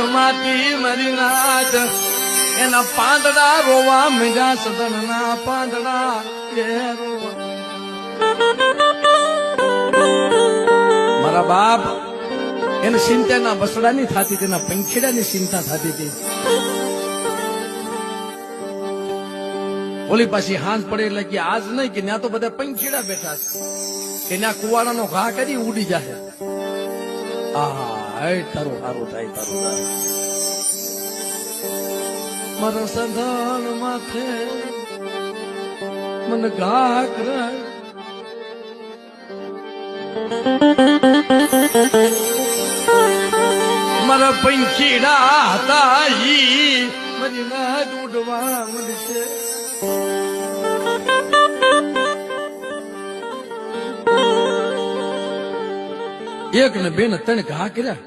માટી મરી નાચ એના પાંદડા રોવા મીજા સદનના પાંદડા એ રોવા મારા બાપ એને ચિંતાના બસડાની થતી તેના પંખીડાની ચિંતા થતી હતી ઓલી પાછી હાંસ પડે એટલે કે આજ નહીં કે ત્યાં તો બધા પંખીડા બેઠા છે કે ત્યાં કુવાડાનો ઘા કરી ઉડી જાય તારું સારું થાય તારું થાય મારા સંધાન માથે મને ઘા કરાય મારા પંખીડા હતા ઈ મારી નાચ ઉડવા મળશે એક ને બે ને ત્રણ ઘા કર્યા